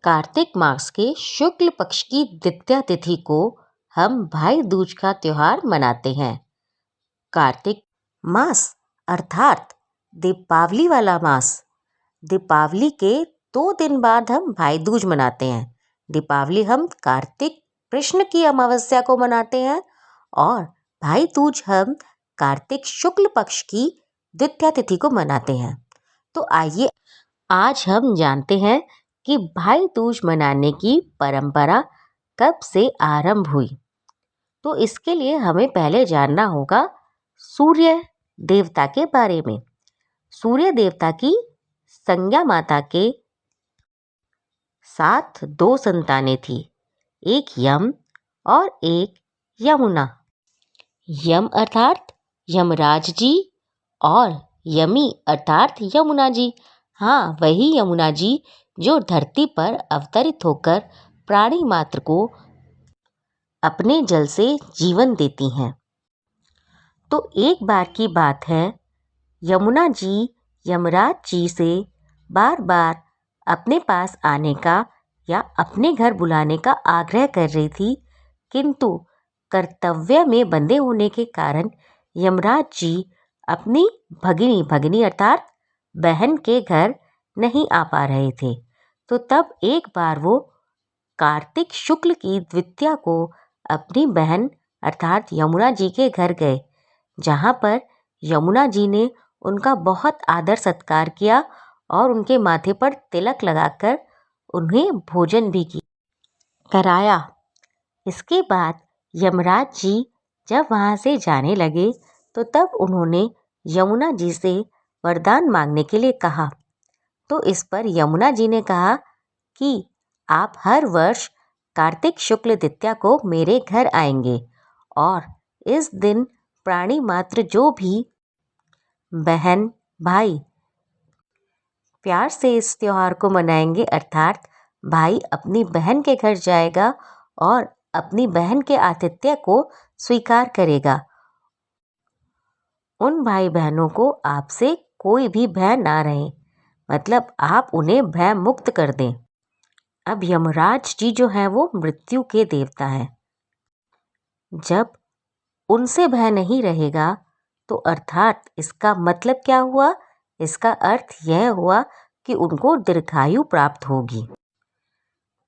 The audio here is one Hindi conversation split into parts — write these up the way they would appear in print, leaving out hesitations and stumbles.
कार्तिक मास के शुक्ल पक्ष की द्वितीया तिथि को हम भाई दूज का त्योहार मनाते हैं। कार्तिक मास अर्थात दीपावली वाला मास। दीपावली के 2 दिन बाद हम भाई दूज मनाते हैं। दीपावली हम कार्तिक कृष्ण की अमावस्या को मनाते हैं और भाई दूज हम कार्तिक शुक्ल पक्ष की द्वितीया तिथि को मनाते हैं। तो आइए आज हम जानते हैं कि भाई दूज मनाने की परंपरा कब से आरंभ हुई। तो इसके लिए हमें पहले जानना होगा सूर्य देवता के बारे में। सूर्य देवता की संज्ञा माता के 7 2 संतानें थी, एक यम और एक यमुना। यम अर्थात यमराज जी और यमी अर्थात यमुना जी। हाँ, वही यमुना जी जो धरती पर अवतरित होकर प्राणी मात्र को अपने जल से जीवन देती हैं। तो एक बार की बात है, यमुना जी यमराज जी से बार बार अपने पास आने का या अपने घर बुलाने का आग्रह कर रही थी, किंतु कर्तव्य में बंधे होने के कारण यमराज जी अपनी भगिनी अर्थात बहन के घर नहीं आ पा रहे थे। तो तब एक बार वो कार्तिक शुक्ल की द्वितीया को अपनी बहन अर्थात यमुना जी के घर गए, जहाँ पर यमुना जी ने उनका बहुत आदर सत्कार किया और उनके माथे पर तिलक लगाकर उन्हें भोजन भी कराया। इसके बाद यमराज जी जब वहाँ से जाने लगे तो तब उन्होंने यमुना जी से वरदान मांगने के लिए कहा। तो इस पर यमुना जी ने कहा कि आप हर वर्ष कार्तिक शुक्ल द्वितीया को मेरे घर आएंगे और इस दिन प्राणी मात्र जो भी बहन भाई प्यार से इस त्योहार को मनाएंगे, अर्थात भाई अपनी बहन के घर जाएगा और अपनी बहन के आतिथ्य को स्वीकार करेगा। उन भाई बहनों को आपसे कोई भी भय ना रहे, मतलब आप उन्हें भय मुक्त कर दें। अब यमराज जी जो हैं वो मृत्यु के देवता हैं। जब उनसे भय नहीं रहेगा तो अर्थात इसका मतलब क्या हुआ? इसका अर्थ यह हुआ कि उनको दीर्घायु प्राप्त होगी।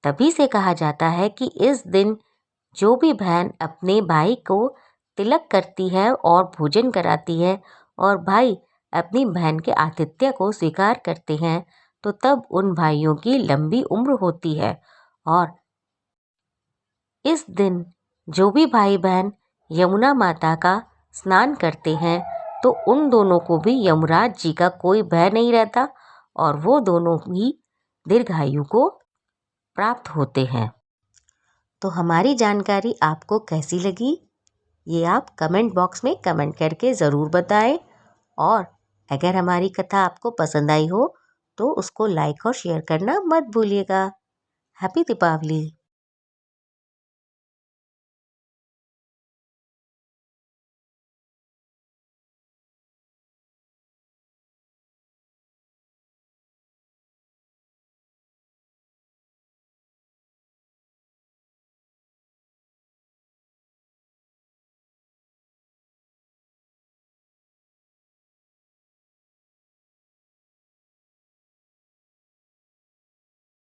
तभी से कहा जाता है कि इस दिन जो भी बहन अपने भाई को तिलक करती है और भोजन कराती है और भाई अपनी बहन के आतिथ्य को स्वीकार करते हैं, तो तब उन भाइयों की लंबी उम्र होती है। और इस दिन जो भी भाई बहन यमुना माता का स्नान करते हैं तो उन दोनों को भी यमराज जी का कोई भय नहीं रहता और वो दोनों ही दीर्घायु को प्राप्त होते हैं। तो हमारी जानकारी आपको कैसी लगी, ये आप कमेंट बॉक्स में कमेंट करके ज़रूर बताएं। और अगर हमारी कथा आपको पसंद आई हो तो उसको लाइक और शेयर करना मत भूलिएगा। हैप्पी दीपावली।